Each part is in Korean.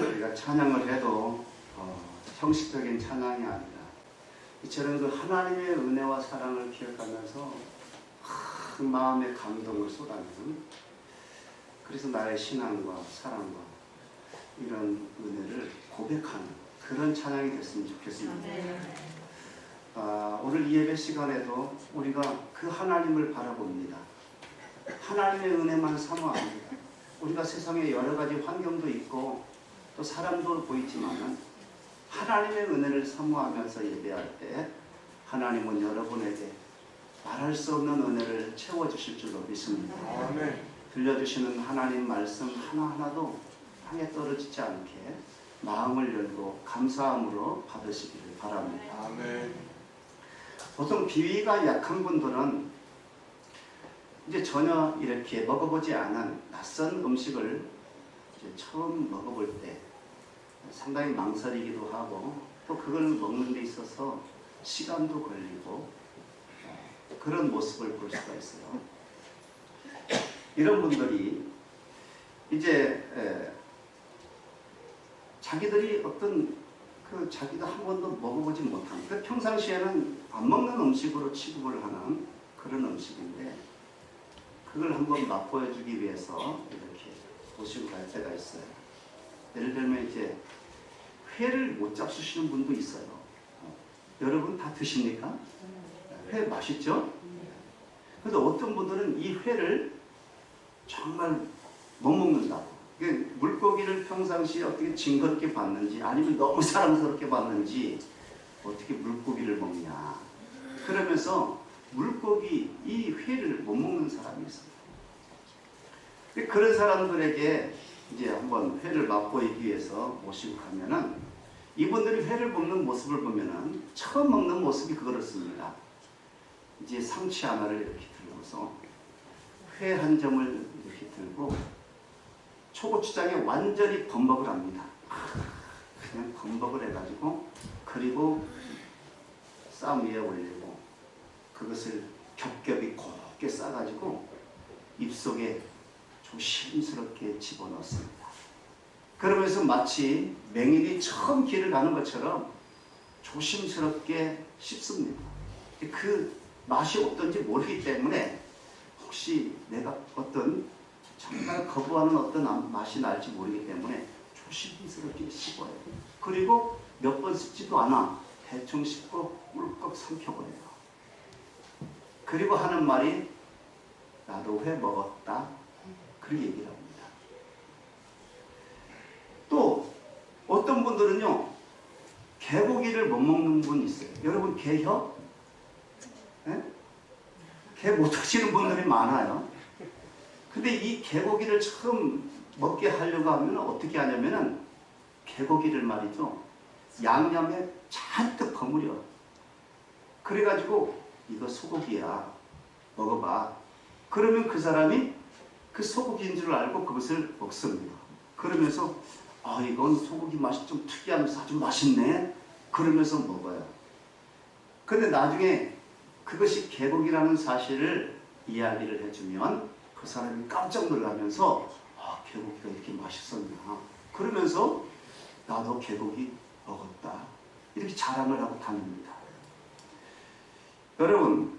우리가 찬양을 해도 형식적인 찬양이 아니라 이처럼 그 하나님의 은혜와 사랑을 기억하면서 큰 마음의 감동을 쏟아내는, 그래서 나의 신앙과 사랑과 이런 은혜를 고백하는 그런 찬양이 됐으면 좋겠습니다. 오늘 이 예배 시간에도 우리가 그 하나님을 바라봅니다. 하나님의 은혜만 사모합니다. 우리가 세상에 여러 가지 환경도 있고 또 사람도 보이지만 하나님의 은혜를 사모하면서 예배할 때 하나님은 여러분에게 말할 수 없는 은혜를 채워주실 줄로 믿습니다. 아멘. 들려주시는 하나님 말씀 하나하나도 땅에 떨어지지 않게 마음을 열고 감사함으로 받으시기를 바랍니다. 아멘. 보통 비위가 약한 분들은 이제 전혀 이렇게 먹어보지 않은 낯선 음식을 이제 처음 먹어볼 때 상당히 망설이기도 하고 또 그걸 먹는 데 있어서 시간도 걸리고 그런 모습을 볼 수가 있어요. 이런 분들이 이제 자기들이 어떤 자기도 한 번도 먹어보지 못한 평상시에는 안 먹는 음식으로 취급을 하는 그런 음식인데 그걸 한번 맛보여주기 위해서 이렇게 모시고 갈 때가 있어요. 예를 들면 이제 회를 못 잡수시는 분도 있어요. 여러분 다 드십니까? 회 맛있죠? 그런데 어떤 분들은 이 회를 정말 못 먹는다고. 물고기를 평상시에 어떻게 징그럽게 봤는지 아니면 너무 사랑스럽게 봤는지 어떻게 물고기를 먹냐. 그러면서 물고기 이 회를 못 먹는 사람이 있어요. 그런 사람들에게 이제 한번 회를 맛보이기 위해서 모시고 가면은 이분들이 회를 먹는 모습을 보면은 처음 먹는 모습이 그렇습니다. 이제 상치 하나를 이렇게 들고서 회 한 점을 이렇게 들고 초고추장에 완전히 범벅을 합니다. 그냥 범벅을 해가지고 그리고 쌈 위에 올리고 그것을 겹겹이 곱게 싸가지고 입속에 조심스럽게 집어넣습니다. 그러면서 마치 맹인이 처음 길을 가는 것처럼 조심스럽게 씹습니다. 그 맛이 어떤지 모르기 때문에 혹시 내가 어떤 정말 거부하는 어떤 맛이 날지 모르기 때문에 조심스럽게 씹어요. 그리고 몇 번 씹지도 않아. 대충 씹고 꿀꺽 삼켜버려요. 그리고 하는 말이 나도 회 먹었다. 그렇게 얘기를 합니다. 또 어떤 분들은요 개고기를 못 먹는 분이 있어요. 여러분 개혀? 네? 개 못 드시는 분들이 많아요. 근데 이 개고기를 처음 먹게 하려고 하면 어떻게 하냐면은 개고기를 말이죠 양념에 잔뜩 버무려. 그래가지고 이거 소고기야 먹어봐. 그러면 그 사람이 그 소고기인 줄 알고 그것을 먹습니다. 그러면서 이건 소고기 맛이 좀 특이하면서 아주 맛있네. 그러면서 먹어요. 근데 나중에 그것이 개고기라는 사실을 이야기를 해주면 그 사람이 깜짝 놀라면서 개고기가 이렇게 맛있었나. 그러면서 나도 개고기 먹었다. 이렇게 자랑을 하고 다닙니다. 여러분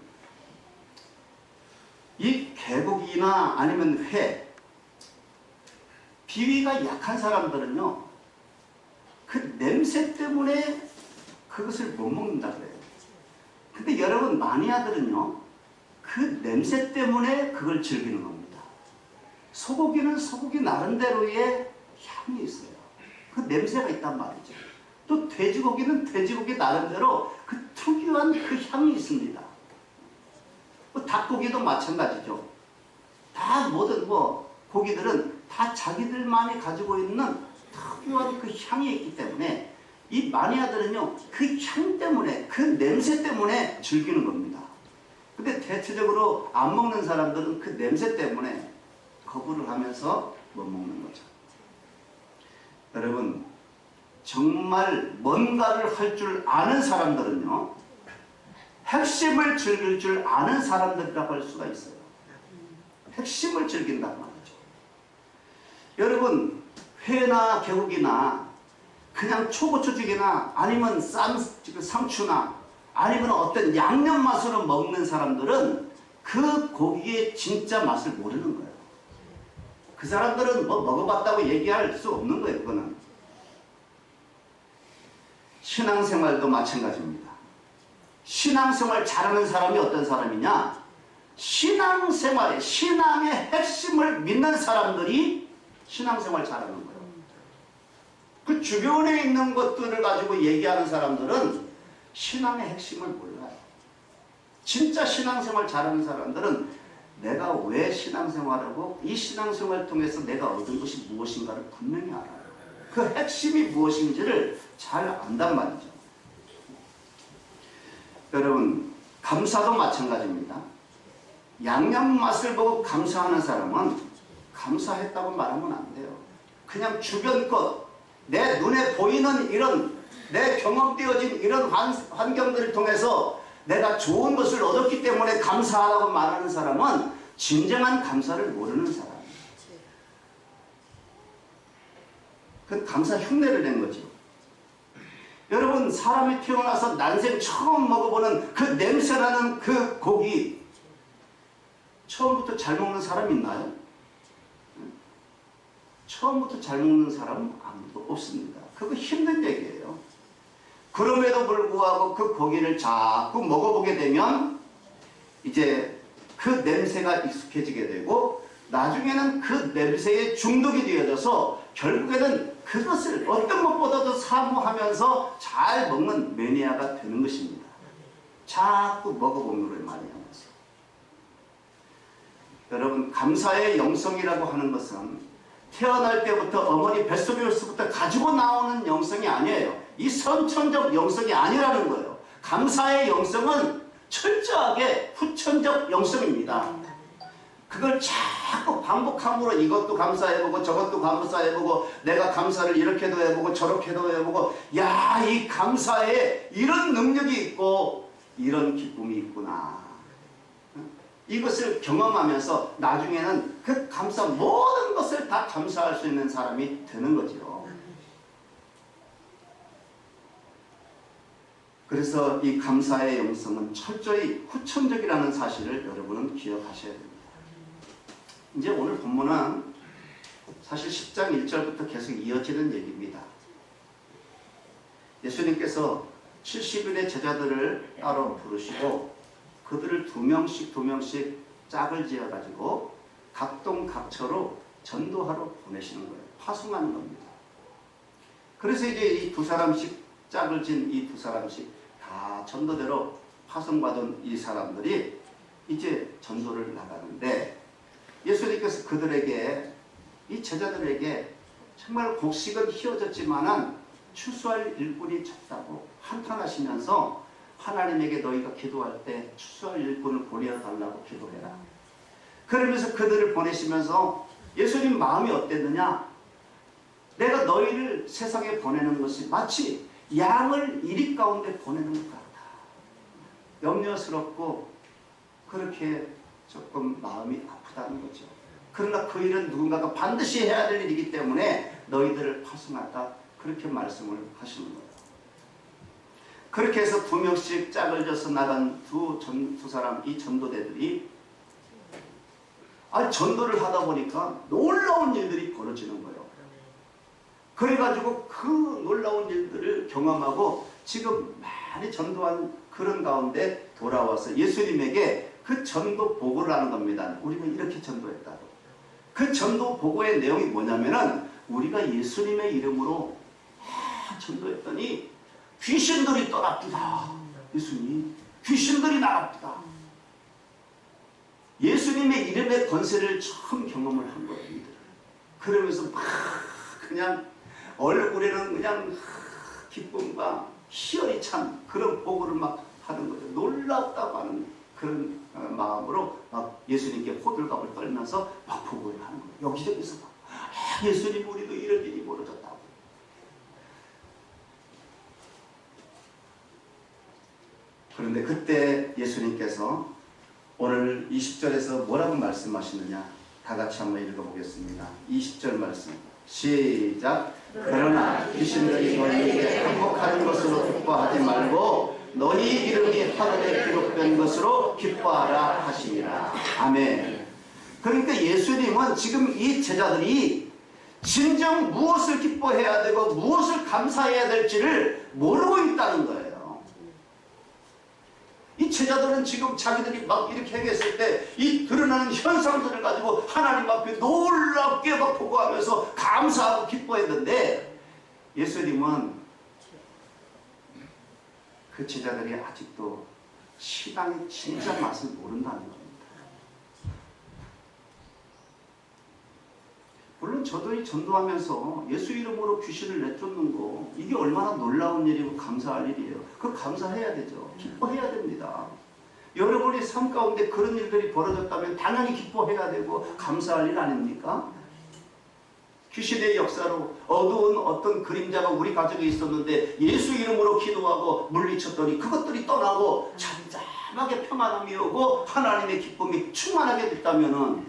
이 개고기나 아니면 회 비위가 약한 사람들은요 그 냄새 때문에 그것을 못 먹는다 그래요. 근데 여러분 마니아들은요 그 냄새 때문에 그걸 즐기는 겁니다. 소고기는 소고기 나름대로의 향이 있어요. 그 냄새가 있단 말이죠. 또 돼지고기는 돼지고기 나름대로 그 특유한 그 향이 있습니다. 닭고기도 마찬가지죠. 다 모든 고기들은 다 자기들만이 가지고 있는 특유한 그 향이 있기 때문에 이 마니아들은요 그 향 때문에 그 냄새 때문에 즐기는 겁니다. 근데 대체적으로 안 먹는 사람들은 그 냄새 때문에 거부를 하면서 못 먹는 거죠. 여러분 정말 뭔가를 할 줄 아는 사람들은요 핵심을 즐길 줄 아는 사람들이라고 할 수가 있어요. 핵심을 즐긴단 말이죠. 여러분 회나 개국이나 그냥 초고추죽이나 아니면 상추나 아니면 어떤 양념 맛으로 먹는 사람들은 그 고기의 진짜 맛을 모르는 거예요. 그 사람들은 뭐 먹어봤다고 얘기할 수 없는 거예요. 그거는. 신앙생활도 마찬가지입니다. 신앙생활 잘하는 사람이 어떤 사람이냐? 신앙생활의 신앙의 핵심을 믿는 사람들이 신앙생활 잘하는 거예요. 그 주변에 있는 것들을 가지고 얘기하는 사람들은 신앙의 핵심을 몰라요. 진짜 신앙생활 잘하는 사람들은 내가 왜 신앙생활하고 이 신앙생활을 통해서 내가 얻은 것이 무엇인가를 분명히 알아요. 그 핵심이 무엇인지를 잘 안단 말이죠. 여러분, 감사도 마찬가지입니다. 양념 맛을 보고 감사하는 사람은 감사했다고 말하면 안 돼요. 그냥 주변 것, 내 눈에 보이는 이런 내 경험되어진 이런 환경들을 통해서 내가 좋은 것을 얻었기 때문에 감사하다고 말하는 사람은 진정한 감사를 모르는 사람이에요. 그 감사 흉내를 낸 거죠. 여러분, 사람이 태어나서 난생 처음 먹어보는 그 냄새나는 그 고기, 처음부터 잘 먹는 사람 있나요? 처음부터 잘 먹는 사람은 아무도 없습니다. 그거 힘든 얘기예요. 그럼에도 불구하고 그 고기를 자꾸 먹어보게 되면 이제 그 냄새가 익숙해지게 되고 나중에는 그 냄새에 중독이 되어져서 결국에는 그것을 어떤 것보다도 사모하면서 잘 먹는 매니아가 되는 것입니다. 자꾸 먹어보는 걸 많이 하면서. 여러분, 감사의 영성이라고 하는 것은 태어날 때부터 어머니 뱃속에서부터 가지고 나오는 영성이 아니에요. 이 선천적 영성이 아니라는 거예요. 감사의 영성은 철저하게 후천적 영성입니다. 그걸 자꾸 반복함으로 이것도 감사해보고 저것도 감사해보고 내가 감사를 이렇게도 해보고 저렇게도 해보고 야, 이 감사에 이런 능력이 있고 이런 기쁨이 있구나. 이것을 경험하면서 나중에는 그 감사 모든 것을 다 감사할 수 있는 사람이 되는 거죠. 그래서 이 감사의 영성은 철저히 후천적이라는 사실을 여러분은 기억하셔야 됩니다. 이제 오늘 본문은 사실 10장 1절부터 계속 이어지는 얘기입니다. 예수님께서 70일의 제자들을 따로 부르시고 그들을 두 명씩 짝을 지어가지고 각동 각처로 전도하러 보내시는 거예요. 파송하는 겁니다. 그래서 이제 이 두 사람씩 짝을 진 이 두 사람씩 다 전도대로 파송받은 이 사람들이 이제 전도를 나가는데 예수님께서 그들에게 이 제자들에게 정말 곡식은 휘어졌지만은 추수할 일꾼이 적다고 한탄하시면서 하나님에게 너희가 기도할 때 추수할 일꾼을 보내달라고 기도해라. 그러면서 그들을 보내시면서 예수님 마음이 어땠느냐? 내가 너희를 세상에 보내는 것이 마치 양을 이리 가운데 보내는 것 같다. 염려스럽고 그렇게 조금 마음이 아프다는 거죠. 그러나 그 일은 누군가가 반드시 해야 될 일이기 때문에 너희들을 파송한다. 그렇게 말씀을 하시는 거예요. 그렇게 해서 두 명씩 짝을 져서 나간 두 사람, 이 전도대들이 전도를 하다 보니까 놀라운 일들이 벌어지는 거예요. 그래가지고 그 놀라운 일들을 경험하고 지금 많이 전도한 그런 가운데 돌아와서 예수님에게 그 전도 보고를 하는 겁니다. 우리가 이렇게 전도했다고. 그 전도 보고의 내용이 뭐냐면은 우리가 예수님의 이름으로 전도했더니 귀신들이 떠납니다. 예수님, 귀신들이 나갑니다. 예수님의 이름의 권세를 처음 경험을 한 거예요. 이들은. 그러면서 막 그냥 얼굴에는 그냥 기쁨과 희열이 찬 그런 보고를 막 하는 거죠. 놀랍다고 하는 그런 마음으로 막 예수님께 호들갑을 떨면서 막 보고를 하는 거예요. 여기저기서 막 예수님, 우리도 이런 일이 벌어졌다고. 그런데 그때 예수님께서 오늘 20절에서 뭐라고 말씀하시느냐? 다 같이 한번 읽어보겠습니다. 20절 말씀 시작. 그러나 귀신들이 너희에게 항복하는 것으로 기뻐하지 말고 너희 이름이 하늘에 기록된 것으로 기뻐하라 하시니라. 아멘. 그러니까 예수님은 지금 이 제자들이 진정 무엇을 기뻐해야 되고 무엇을 감사해야 될지를 모르고 있다는 거예요. 이 제자들은 지금 자기들이 막 이렇게 행했을 때 이 드러나는 현상들을 가지고 하나님 앞에 놀랍게 막 보고하면서 감사하고 기뻐했는데, 예수님은 그 제자들이 아직도 신앙의 진짜 맛을 모른다는 겁니다. 물론 저도 이 전도하면서 예수 이름으로 귀신을 내쫓는 거, 이게 얼마나 놀라운 일이고 감사할 일이에요. 그거 감사해야 되죠. 기뻐해야 됩니다. 여러분의 삶 가운데 그런 일들이 벌어졌다면 당연히 기뻐해야 되고 감사할 일 아닙니까? 귀신의 역사로 어두운 어떤 그림자가 우리 가족에 있었는데 예수 이름으로 기도하고 물리쳤더니 그것들이 떠나고 잠잠하게 평안함이 오고 하나님의 기쁨이 충만하게 됐다면은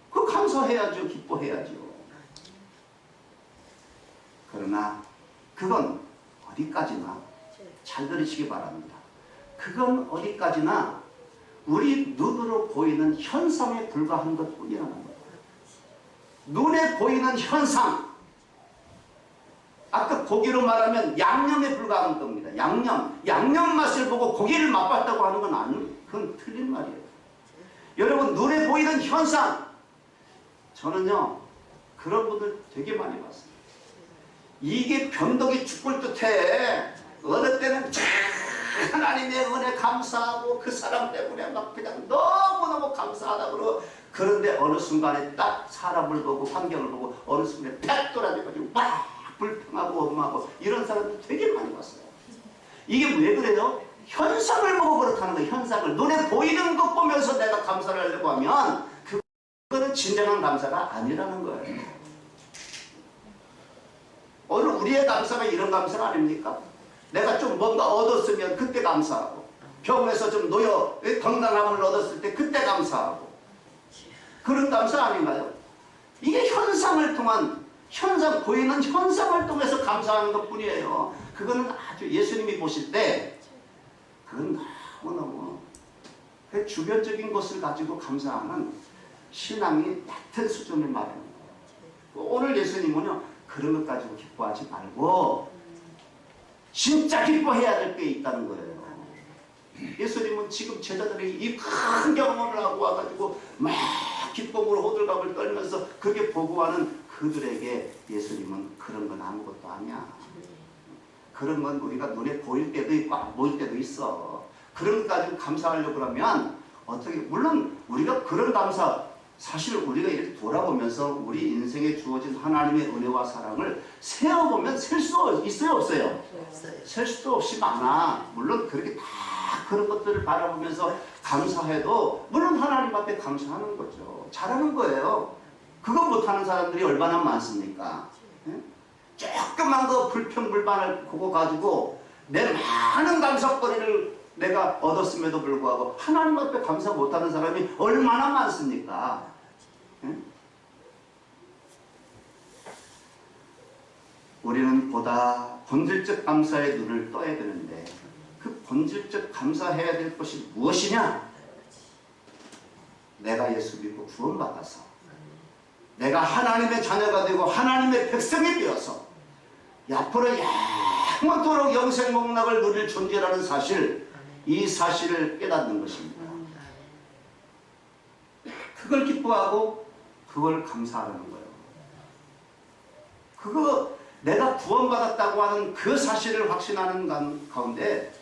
그거 감사해야죠. 기뻐해야죠. 그러나 그건 어디까지나, 잘 들으시기 바랍니다. 그건 어디까지나 우리 눈으로 보이는 현상에 불과한 것뿐이라는 거예요. 눈에 보이는 현상, 아까 고기로 말하면 양념에 불과한 겁니다. 양념 맛을 보고 고기를 맛봤다고 하는 건 아니에요. 그건 틀린 말이에요. 여러분, 눈에 보이는 현상, 저는요 그런 분들 되게 많이 봤어요. 이게 변덕이 죽을 듯해. 어느 때는 하나님의 은혜 감사하고 그 사람 때문에 막 그냥 너무너무 감사하다 그러고, 그런데 어느 순간에 딱 사람을 보고 환경을 보고 어느 순간에 팍 돌아져가지고 막 불평하고 원망하고 이런 사람들 되게 많이 봤어요. 이게 왜 그래요? 현상을 보고 그렇다는 거예요. 현상을. 눈에 보이는 것 보면서 내가 감사를 하려고 하면 그거는 진정한 감사가 아니라는 거예요. 오늘 우리의 감사가 이런 감사가 아닙니까? 내가 좀 뭔가 얻었으면 그때 감사하고, 병에서 좀 놓여 건강함을 얻었을 때 그때 감사하고, 그런 감사 아닌가요? 이게 현상을 통한, 보이는 현상을 통해서 감사하는 것 뿐이에요. 그거는 아주 예수님이 보실 때 그건 너무너무 그 주변적인 것을 가지고 감사하는 신앙이 얕은 수준을 말하는 거예요. 오늘 예수님은요 그런 것 가지고 기뻐하지 말고 진짜 기뻐해야 될 게 있다는 거예요. 예수님은 지금 제자들이 이 큰 경험을 하고 와가지고 막 기쁨으로 호들갑을 떨면서 그게 보고하는 그들에게 예수님은 그런 건 아무것도 아니야. 그런 건 우리가 눈에 보일 때도 있고 안 보일 때도 있어. 그런 것 가지고 감사하려고 그러면 어떻게, 물론 우리가 그런 감사, 사실 우리가 이렇게 돌아보면서 우리 인생에 주어진 하나님의 은혜와 사랑을 세어보면 셀 수 있어요, 없어요? 셀 수도 없이 많아. 물론 그렇게 다 그런 것들을 바라보면서 감사해도 물론 하나님 앞에 감사하는 거죠. 잘하는 거예요. 그거 못하는 사람들이 얼마나 많습니까? 예? 조그만 거 불평불만을 그거 가지고 내 많은 감사거리를 내가 얻었음에도 불구하고 하나님 앞에 감사 못하는 사람이 얼마나 많습니까? 예? 우리는 보다 본질적 감사의 눈을 떠야 되는데 그 본질적 감사해야 될 것이 무엇이냐? 내가 예수 믿고 구원받아서 내가 하나님의 자녀가 되고 하나님의 백성이 되어서 앞으로 영원토록 영생복락을 누릴 존재라는 사실, 이 사실을 깨닫는 것입니다. 그걸 기뻐하고 그걸 감사하는 거예요. 그거 내가 구원받았다고 하는 그 사실을 확신하는 가운데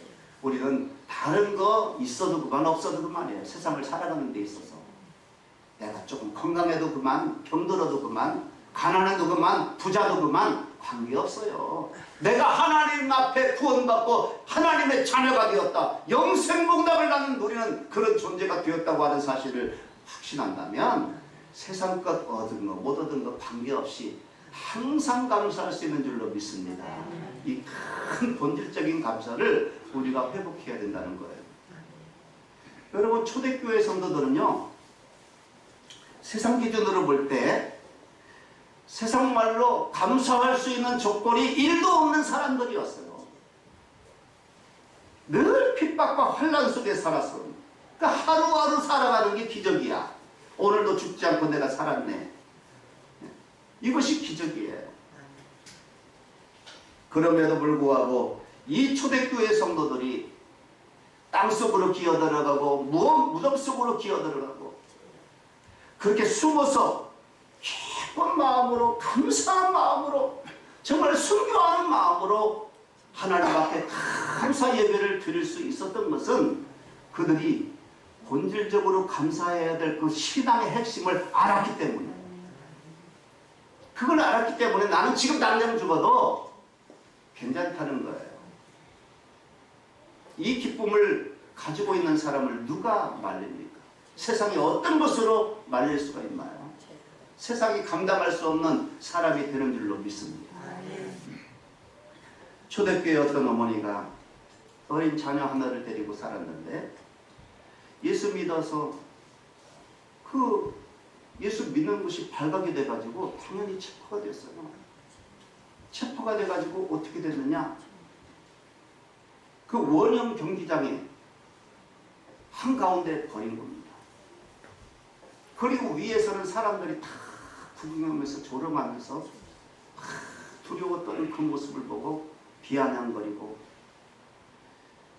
우리는 다른 거 있어도 그만 없어도 그만이에요. 세상을 살아가는 데 있어서 내가 조금 건강해도 그만, 병들어도 그만, 가난해도 그만, 부자도 그만 관계없어요. 내가 하나님 앞에 구원받고 하나님의 자녀가 되었다, 영생복락을 나는 누리는 그런 존재가 되었다고 하는 사실을 확신한다면 세상 것 얻은 거 못 얻은 거 관계없이 항상 감사할 수 있는 줄로 믿습니다. 이 큰 본질적인 감사를 우리가 회복해야 된다는 거예요. 여러분, 초대교회 성도들은요 세상 기준으로 볼 때 세상 말로 감사할 수 있는 조건이 1도 없는 사람들이었어요. 늘 핍박과 환난 속에 살았어. 그러니까 하루하루 살아가는 게 기적이야. 오늘도 죽지 않고 내가 살았네. 이것이 기적이에요. 그럼에도 불구하고 이 초대교회 성도들이 땅속으로 기어들어가고 무덤 속으로 기어들어가고 그렇게 숨어서 기쁜 마음으로, 감사한 마음으로, 정말 순교하는 마음으로 하나님 앞에 감사 예배를 드릴 수 있었던 것은 그들이 본질적으로 감사해야 될 그 신앙의 핵심을 알았기 때문에, 그걸 알았기 때문에 나는 지금 당장 죽어도 괜찮다는 거예요. 이 기쁨을 가지고 있는 사람을 누가 말립니까? 세상에 어떤 것으로 말릴 수가 있나요? 세상이 감당할 수 없는 사람이 되는 줄로 믿습니다. 초대교회 어떤 어머니가 어린 자녀 하나를 데리고 살았는데 예수 믿어서 그 예수 믿는 것이 발각이 돼가지고 당연히 체포가 됐어요. 체포가 돼가지고 어떻게 됐느냐? 그 원형 경기장에 한가운데 버린 겁니다. 그리고 위에서는 사람들이 다 구경하면서 조롱하면서 두려워 떠는 그 모습을 보고 비아냥거리고,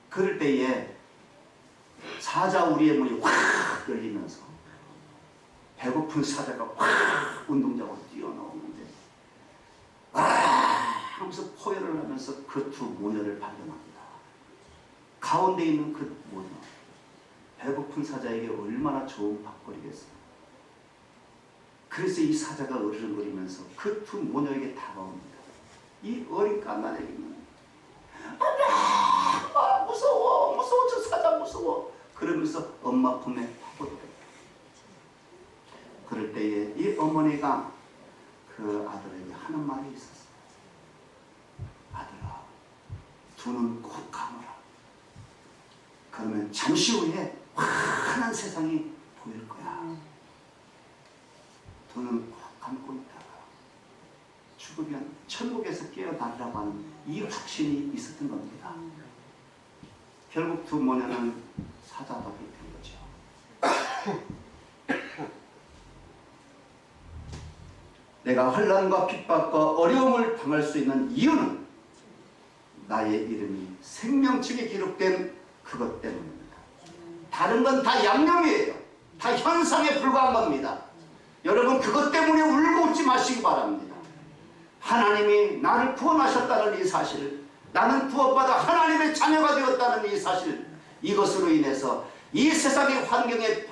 그럴 때에 사자 우리의 문이 확 열리면서 배고픈 사자가 확 운동장으로 뛰어나오는데 하면서 포효를 하면서 그 두 모녀를 발견합니다. 가운데 있는 그 모녀, 배고픈 사자에게 얼마나 좋은 밥거리겠어요. 그래서 이 사자가 어르렁거리면서 그 두 모녀에게 다가옵니다. 이 어린 갓난아기는 무서워 무서워, 저 사자 무서워 그러면서 엄마 품에 파고들어요. 그럴 때에 이 어머니가 그 아들에게 하는 말이 있었어요. 아들아, 두 눈 꼭 감아라. 그러면 잠시 후에 환한 세상이 보일 거야. 두 눈 꼭 감고 있다가 죽으면 천국에서 깨어나리라고 하는 이 확신이 있었던 겁니다. 결국 두 모녀는 사자밥이 된 거죠. 내가 환난과 핍박과 어려움을 당할 수 있는 이유는 나의 이름이 생명책에 기록된 그것 때문입니다. 다른 건 다 양념이에요. 다 현상에 불과한 겁니다. 여러분, 그것 때문에 울고 웃지 마시기 바랍니다. 하나님이 나를 구원하셨다는 이 사실, 나는 구원받아 하나님의 자녀가 되었다는 이 사실, 이것으로 인해서 이 세상의 환경에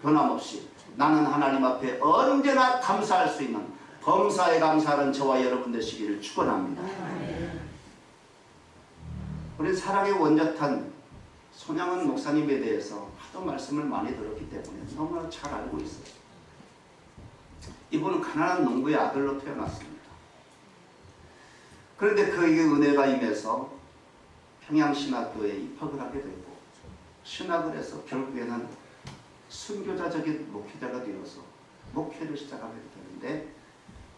변함없이 나는 하나님 앞에 언제나 감사할 수 있는 범사에 감사하는 저와 여러분 되시기를 축원합니다. 우리 사랑의 원자탄 손양원 목사님에 대해서 하도 말씀을 많이 들었기 때문에 너무나 잘 알고 있어요. 이분은 가난한 농부의 아들로 태어났습니다. 그런데 그에게 은혜가 임해서 평양신학교에 입학을 하게 되고 신학을 해서 결국에는 순교자적인 목회자가 되어서 목회를 시작하게 되는데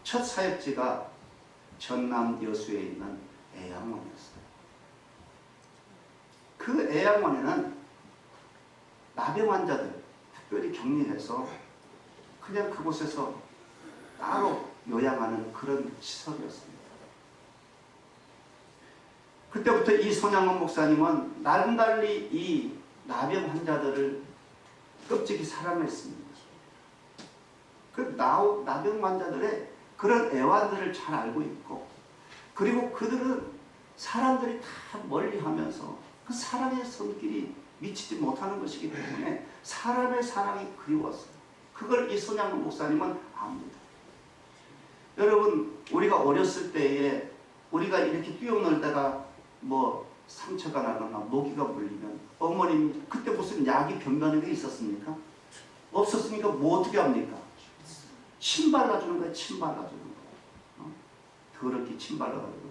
첫 사역지가 전남 여수에 있는 애양원이었어요. 그 애양원에는 나병 환자들 특별히 격리해서 그냥 그곳에서 따로 요양하는 그런 시설이었습니다. 그때부터 이 손양원 목사님은 남달리 이 나병 환자들을 끔찍이 사랑했습니다. 그 나병 환자들의 그런 애환들을 잘 알고 있고, 그리고 그들은 사람들이 다 멀리하면서 그 사랑의 손길이 미치지 못하는 것이기 때문에 사람의 사랑이 그리웠어요. 그걸 이 손양원 목사님은 압니다. 여러분, 우리가 어렸을 때에 우리가 이렇게 뛰어놀다가 뭐 상처가 나거나 모기가 물리면 어머님 그때 무슨 약이 변변하게 있었습니까? 없었으니까 뭐 어떻게 합니까? 침 발라주는 거예요. 침 발라주는 거예요. 더럽게 침 발라가지고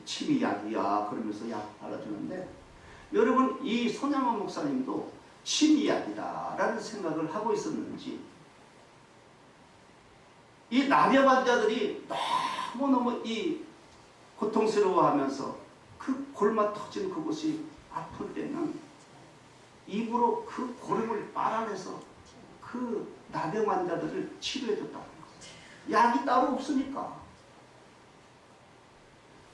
침이 약이야 그러면서 약 발라주는데, 여러분, 이 손양원 목사님도 침이 약이다 라는 생각을 하고 있었는지 이 나병 환자들이 너무너무 이 고통스러워하면서 그 골마 터진 그곳이 아플 때는 입으로 그 고름을 빨아내서 그 나병 환자들을 치료해줬다는 거예요. 약이 따로 없으니까.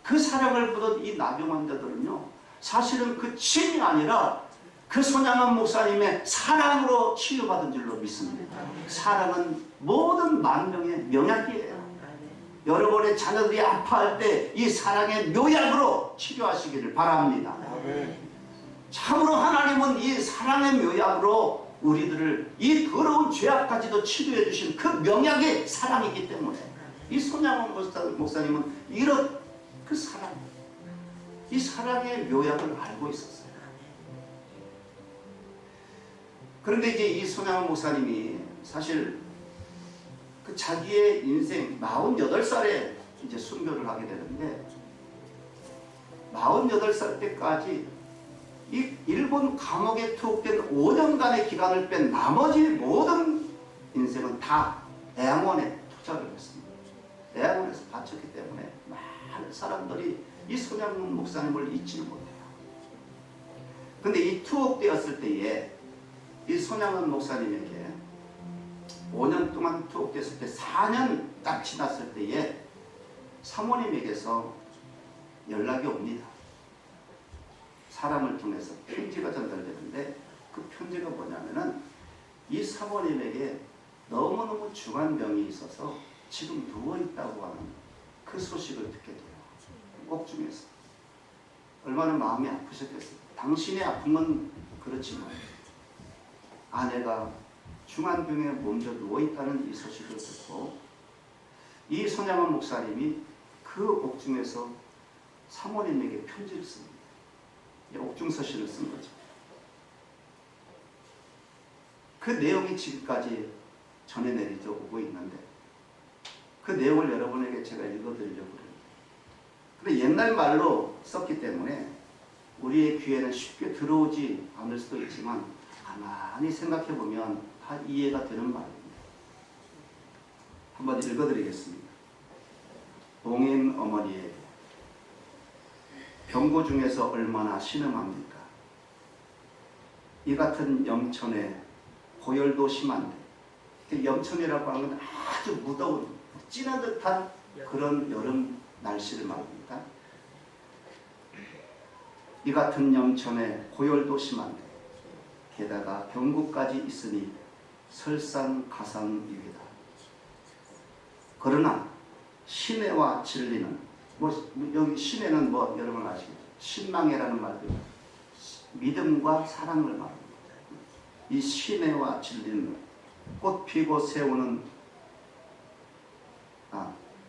그 사랑을 받은 이 나병 환자들은요, 사실은 그 침이 아니라 그 손양원 목사님의 사랑으로 치유받은 줄로 믿습니다. 사랑은 모든 만병의 명약이에요. 여러분의 자녀들이 아파할 때 이 사랑의 묘약으로 치료하시기를 바랍니다. 참으로 하나님은 이 사랑의 묘약으로 우리들을 이 더러운 죄악까지도 치료해 주신 그 명약이 사랑이기 때문에 이 손양원 목사님은 이런 그 사랑, 이 사랑의 묘약을 알고 있었어요. 그런데 이제 이 손양원 목사님이 사실 그 자기의 인생 48살에 이제 순교를 하게 되는데 48살 때까지 이 일본 감옥에 투옥된 5년간의 기간을 뺀 나머지 모든 인생은 다 애양원에 투자를 했습니다. 애양원에서 바쳤기 때문에 많은 사람들이 이 손양원 목사님을 잊지는 못해요. 근데 이 투옥되었을 때에 이 손양원 목사님에게 5년 동안 투옥됐을 때 4년 딱 지났을 때에 사모님에게서 연락이 옵니다. 사람을 통해서 편지가 전달되는데 그 편지가 뭐냐면은 이 사모님에게 너무너무 중한 병이 있어서 지금 누워있다고 하는 그 소식을 듣게 돼요. 옥중에서. 얼마나 마음이 아프셨겠어요. 당신의 아픔은 그렇지만 아내가 중환병에 몸져 누워있다는 이 소식을 듣고 이 손양원 목사님이 그 옥중에서 사모님에게 편지를 씁니다. 옥중서신을 쓴 거죠. 그 내용이 지금까지 전해 내려져 오고 있는데 그 내용을 여러분에게 제가 읽어드리려고 합니다. 근데 옛날 말로 썼기 때문에 우리의 귀에는 쉽게 들어오지 않을 수도 있지만 가만히 생각해보면 다 이해가 되는 말입니다. 한번 읽어드리겠습니다. 봉인 어머니에게 병고 중에서 얼마나 신음합니까? 이 같은 염천에 고열도 심한데, 염천이라고 하는 건 아주 무더운 찌는 듯한 그런 여름 날씨를 말합니다. 이 같은 염천에 고열도 심한데 게다가 병고까지 있으니 설상가상이다. 그러나 신애와 진리는 여기 신애는 여러분 아시겠죠? 신망이라는 말도 믿음과 사랑을 말합니다. 이 신애와 진리는 꽃 피고 새우는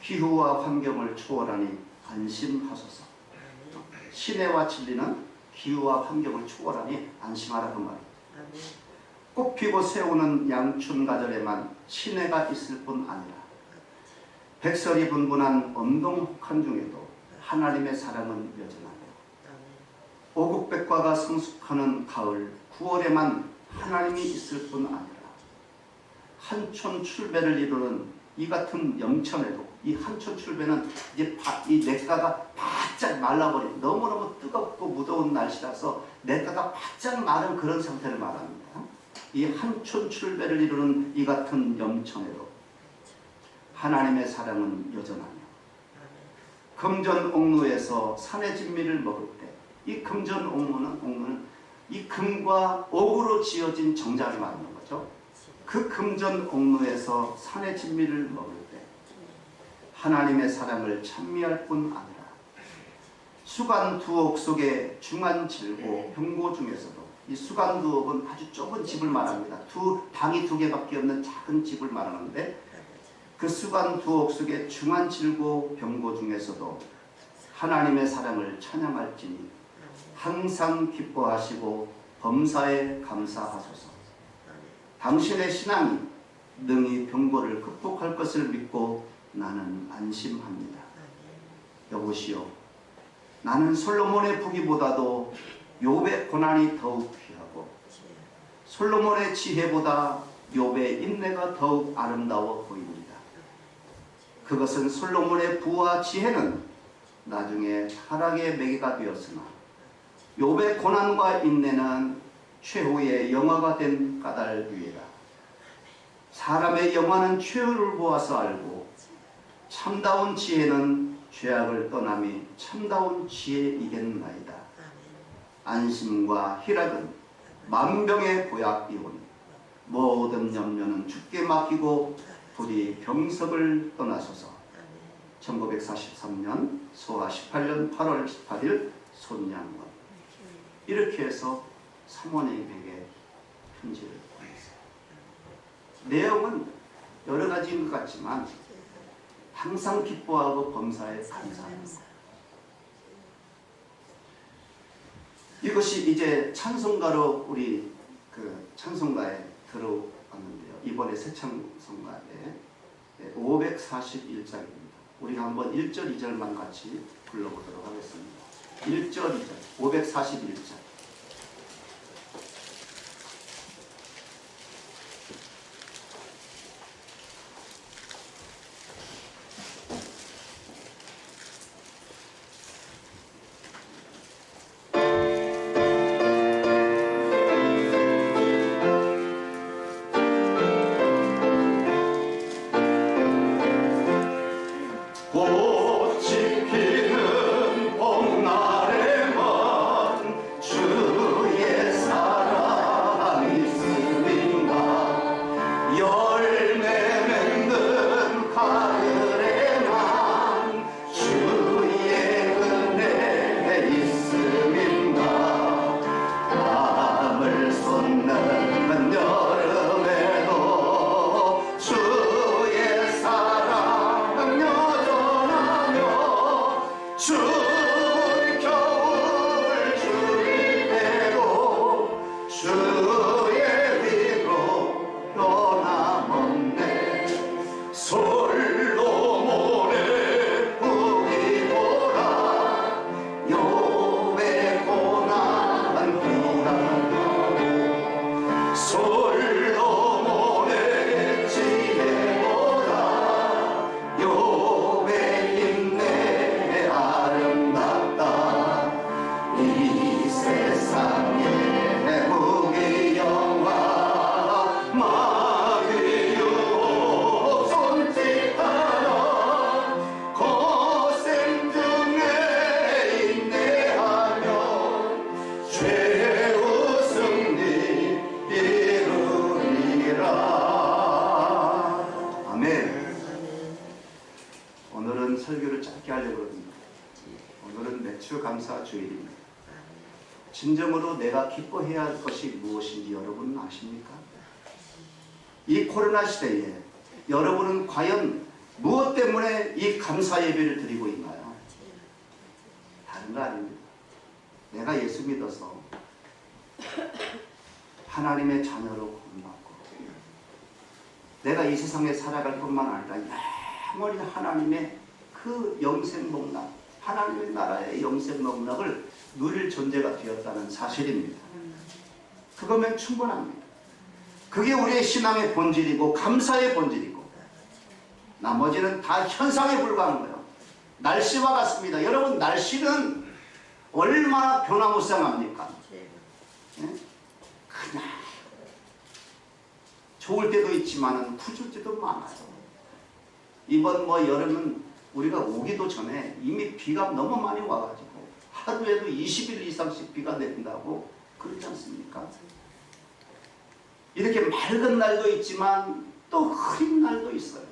기후와 환경을 초월하니 안심하소서. 신애와 진리는 기후와 환경을 초월하니 안심하라는 말입니다. 꽃 피고 새우는 양춘가절에만 신애가 있을 뿐 아니라 백설이 분분한 엄동혹한 중에도 하나님의 사랑은 여전하며 오국백과가 성숙하는 가을 9월에만 하나님이 있을 뿐 아니라 한촌 출배를 이루는 이 같은 염천에도 이 한촌 출배는 이제 이 냇가가 바짝 말라버린 너무너무 뜨겁고 무더운 날씨라서 냇가가 바짝 마른 그런 상태를 말합니다. 이 한촌 출배를 이루는 이 같은 염천에도 하나님의 사랑은 여전하며 금전 옥루에서 산의 진미를 먹을 때 이 금전 옥루는 이 금과 옥으로 지어진 정자를 말하는 거죠. 그 금전 옥루에서 산의 진미를 먹을 때 하나님의 사랑을 찬미할 뿐 아니라 수간 두옥 속에 중한 질고 병고 중에서도 이 수간 두옥은 아주 좁은 집을 말합니다. 방이 2개밖에 없는 작은 집을 말하는데 그 수간 두옥 속에 중한 질고 병고 중에서도 하나님의 사랑을 찬양할지니 항상 기뻐하시고 범사에 감사하소서. 당신의 신앙이 능히 병고를 극복할 것을 믿고 나는 안심합니다. 여보시오, 나는 솔로몬의 부귀보다도 욥의 고난이 더욱 귀하고 솔로몬의 지혜보다 욥의 인내가 더욱 아름다워 보입니다. 그것은 솔로몬의 부와 지혜는 나중에 타락의 매개가 되었으나 욥의 고난과 인내는 최후의 영화가 된 까닭이라. 사람의 영화는 최후를 보아서 알고 참다운 지혜는 죄악을 떠남이 참다운 지혜이겠나이다. 안심과 희락은 만병의 보약이오니 모든 염려는 주께 맡기고 부디 병석을 떠나소서. 1943년 소아 18년 8월 18일 손양원. 이렇게 해서 사모님에게 편지를 보냈어요. 내용은 여러 가지인 것 같지만 항상 기뻐하고 범사에 감사하는 것. 이것이 이제 찬송가로 우리 그 찬송가에 들어왔는데요. 이번에 새 찬송가에 541장입니다. 우리가 한번 1절 2절만 같이 불러보도록 하겠습니다. 1절 2절 541장. 설교를 짧게 하려고 합니다. 오늘은 매출 감사 주일입니다. 진정으로 내가 기뻐해야 할 것이 무엇인지 여러분은 아십니까? 이 코로나 시대에 여러분은 과연 무엇 때문에 이 감사 예배를 드리고 있나요? 다른 거 아닙니다. 내가 예수 믿어서 하나님의 자녀로 구원받고 내가 이 세상에 살아갈 뿐만 아니라 영원히 하나님의 그 영생 복락, 하나님의 나라의 영생 복락을 누릴 존재가 되었다는 사실입니다. 그거면 충분합니다. 그게 우리의 신앙의 본질이고 감사의 본질이고 나머지는 다 현상에 불과한 거예요. 날씨와 같습니다. 여러분, 날씨는 얼마나 변화무쌍합니까? 네? 그냥 좋을 때도 있지만 푸줄 때도 많아요. 이번 여름은 우리가 오기도 전에 이미 비가 너무 많이 와가지고 하루에도 20일 이상씩 비가 내린다고 그러지 않습니까? 이렇게 맑은 날도 있지만 또 흐린 날도 있어요.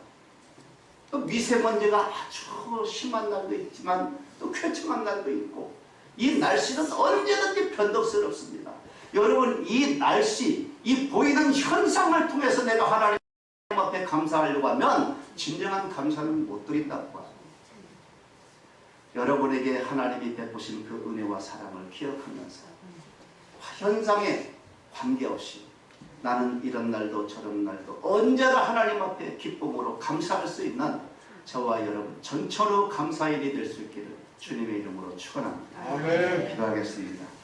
또 미세먼지가 아주 심한 날도 있지만 또 쾌청한 날도 있고 이 날씨는 언제든지 변덕스럽습니다. 여러분, 이 날씨, 이 보이는 현상을 통해서 내가 하나님 앞에 감사하려고 하면 진정한 감사는 못 드린다고 봐요. 여러분에게 하나님이 베푸신 그 은혜와 사랑을 기억하면서 현상에 관계없이 나는 이런 날도 저런 날도 언제나 하나님 앞에 기쁨으로 감사할 수 있는 저와 여러분 전처로 감사일이 될 수 있기를 주님의 이름으로 축원합니다. 기도하겠습니다.